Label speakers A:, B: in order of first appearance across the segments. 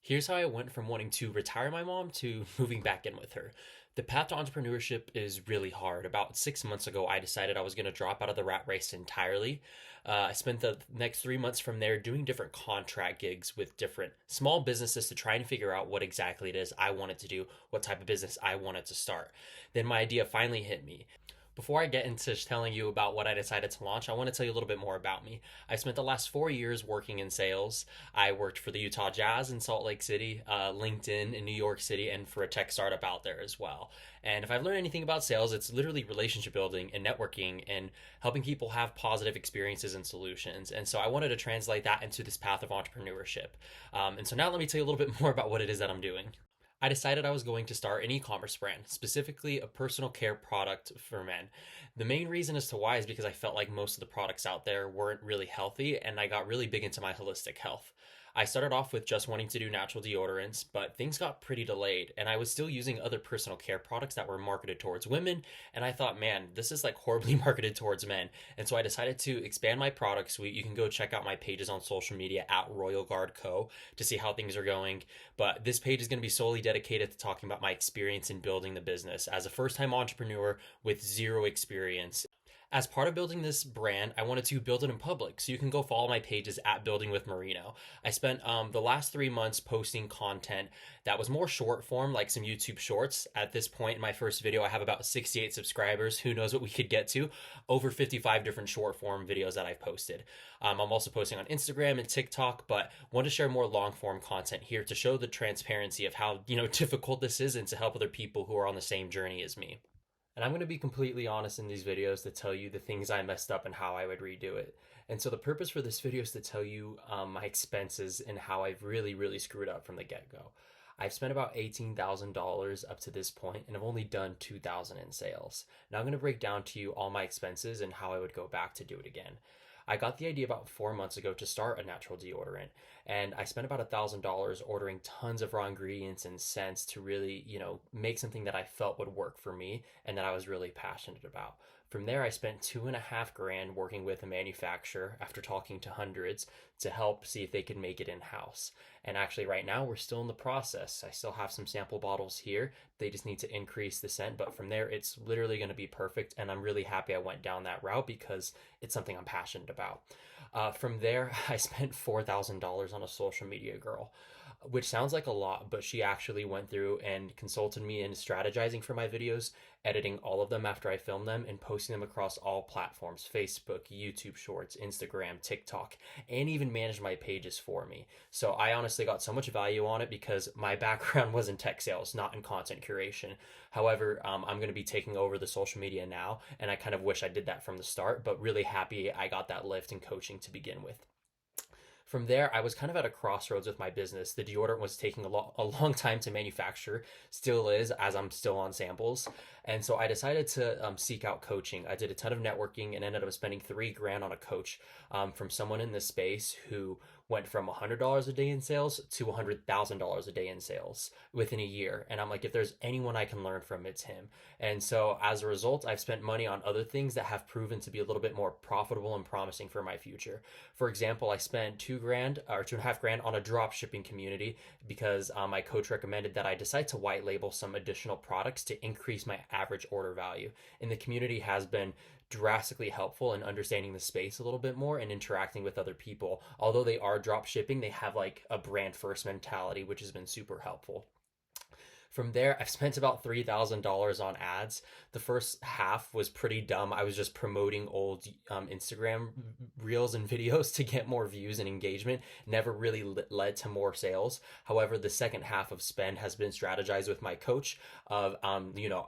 A: Here's how I went from wanting to retire my mom to moving back in with her. The path to entrepreneurship is really hard. About 6 months ago, I decided I was going to drop out of the rat race entirely. I spent the next 3 months from there doing different contract gigs with different small businesses to try and figure out what exactly it is I wanted to do, what type of business I wanted to start. Then my idea finally hit me. Before I get into telling you about what I decided to launch, I want to tell you a little bit more about me. I spent the last 4 years working in sales. I worked for the Utah Jazz in Salt Lake City, LinkedIn in New York City, and for a tech startup out there as well. And if I've learned anything about sales, it's literally relationship building and networking and helping people have positive experiences and solutions. And so I wanted to translate that into this path of entrepreneurship. And so now let me tell you a little bit more about what it is that I'm doing. I decided I was going to start an e-commerce brand, specifically a personal care product for men. The main reason as to why is because I felt like most of the products out there weren't really healthy, and I got really big into my holistic health. I started off with just wanting to do natural deodorants, but things got pretty delayed, and I was still using other personal care products that were marketed towards women, and I thought, man, this is like horribly marketed towards men. And so I decided to expand my product suite. You can go check out my pages on social media at Royal Guard Co. to see how things are going. But this page is going to be solely dedicated to talking about my experience in building the business as a first time entrepreneur with zero experience. As part of building this brand, I wanted to build it in public. So you can go follow my pages at Building with Marino. I spent the last 3 months posting content that was more short form, like some YouTube shorts. At this point in my first video, I have about 68 subscribers. Who knows what we could get to? Over 55 different short form videos that I've posted. I'm also posting on Instagram and TikTok, but want to share more long form content here to show the transparency of how difficult this is and to help other people who are on the same journey as me. And I'm going to be completely honest in these videos to tell you the things I messed up and how I would redo it. And so the purpose for this video is to tell you my expenses and how I've really, really screwed up from the get-go. I've spent about $18,000 up to this point and I've only done 2,000 in sales. Now I'm going to break down to you all my expenses and how I would go back to do it again. I got the idea about 4 months ago to start a natural deodorant, and I spent about $1,000 ordering tons of raw ingredients and scents to really, make something that I felt would work for me and that I was really passionate about. From there, I spent 2.5 grand working with a manufacturer after talking to hundreds to help see if they could make it in house. And actually, right now, we're still in the process. I still have some sample bottles here. They just need to increase the scent, but from there, it's literally going to be perfect. And I'm really happy I went down that route because it's something I'm passionate about. From there, I spent $4,000 on a social media girl, which sounds like a lot, but she actually went through and consulted me in strategizing for my videos, editing all of them after I filmed them, and posting them across all platforms: Facebook, YouTube Shorts, Instagram, TikTok, and even managed my pages for me. So I honestly got so much value on it because my background was in tech sales, not in content curation. However, I'm going to be taking over the social media now, and I kind of wish I did that from the start, but really happy I got that lift in coaching to begin with. From there, I was kind of at a crossroads with my business. The deodorant was taking a long time to manufacture, still is, as I'm still on samples. And so I decided to seek out coaching. I did a ton of networking and ended up spending 3 grand on a coach from someone in this space who went from $100 a day in sales to $100,000 a day in sales within a year. And I'm like, if there's anyone I can learn from, it's him. And so as a result, I've spent money on other things that have proven to be a little bit more profitable and promising for my future. For example, I spent 2 grand or 2.5 grand on a drop shipping community because my coach recommended that I decide to white label some additional products to increase my average order value. And the community has been drastically helpful in understanding the space a little bit more and interacting with other people. Although they are drop shipping, they have like a brand first mentality, which has been super helpful. From there, I've spent about $3,000 on ads. The first half was pretty dumb. I was just promoting old Instagram reels and videos to get more views and engagement. Never really led to more sales. However, the second half of spend has been strategized with my coach of,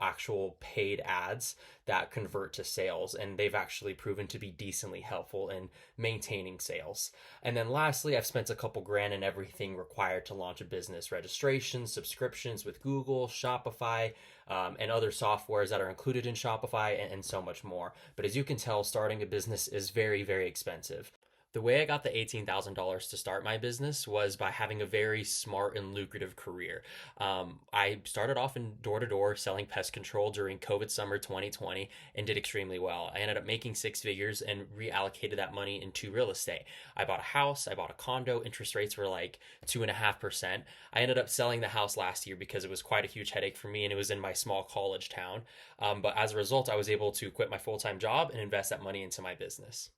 A: actual paid ads that convert to sales. And they've actually proven to be decently helpful in maintaining sales. And then lastly, I've spent a couple grand in everything required to launch a business: registration, subscriptions with Google, Shopify, and other softwares that are included in Shopify, and so much more. But as you can tell, starting a business is very, very expensive. The way I got the $18,000 to start my business was by having a very smart and lucrative career. I started off in door to door selling pest control during COVID summer 2020 and did extremely well. I ended up making six figures and reallocated that money into real estate. I bought a house, I bought a condo, interest rates were like 2.5%. I ended up selling the house last year because it was quite a huge headache for me and it was in my small college town. But as a result, I was able to quit my full time job and invest that money into my business.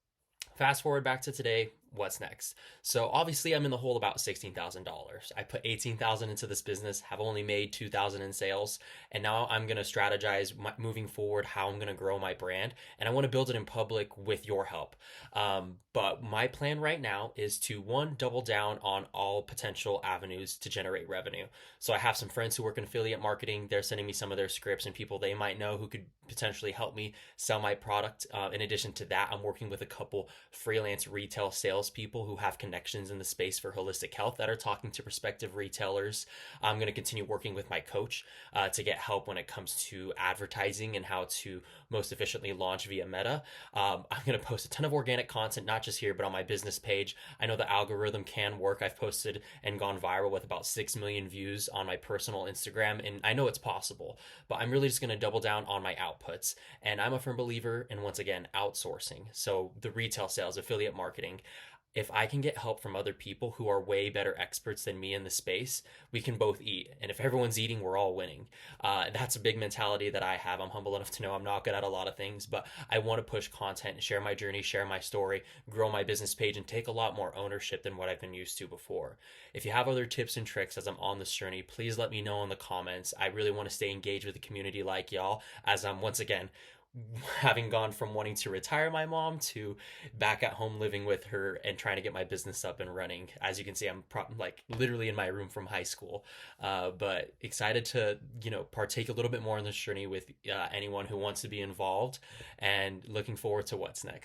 A: Fast forward back to today, what's next? So obviously I'm in the hole about $16,000. I put 18,000 into this business, have only made 2,000 in sales, and now I'm going to strategize moving forward how I'm going to grow my brand, and I want to build it in public with your help. But my plan right now is to one, double down on all potential avenues to generate revenue. So I have some friends who work in affiliate marketing. They're sending me some of their scripts and people they might know who could potentially help me sell my product. In addition to that, I'm working with a couple freelance retail salespeople who have connections in the space for holistic health that are talking to prospective retailers. I'm going to continue working with my coach to get help when it comes to advertising and how to most efficiently launch via Meta. I'm going to post a ton of organic content, not just here, but on my business page. I know the algorithm can work. I've posted and gone viral with about 6 million views on my personal Instagram, and I know it's possible, but I'm really just going to double down on my outputs. And I'm a firm believer in, once again, outsourcing. So the retail sales, affiliate marketing, if I can get help from other people who are way better experts than me in the space, we can both eat. And if everyone's eating, we're all winning. That's a big mentality that I have. I'm humble enough to know I'm not good at a lot of things, but I want to push content, share my journey, share my story, grow my business page, and take a lot more ownership than what I've been used to before. If you have other tips and tricks as I'm on this journey, please let me know in the comments. I really want to stay engaged with the community like y'all as I'm once again having gone from wanting to retire my mom to back at home living with her and trying to get my business up and running. As you can see, I'm like literally in my room from high school, but excited to partake a little bit more in this journey with anyone who wants to be involved, and looking forward to what's next.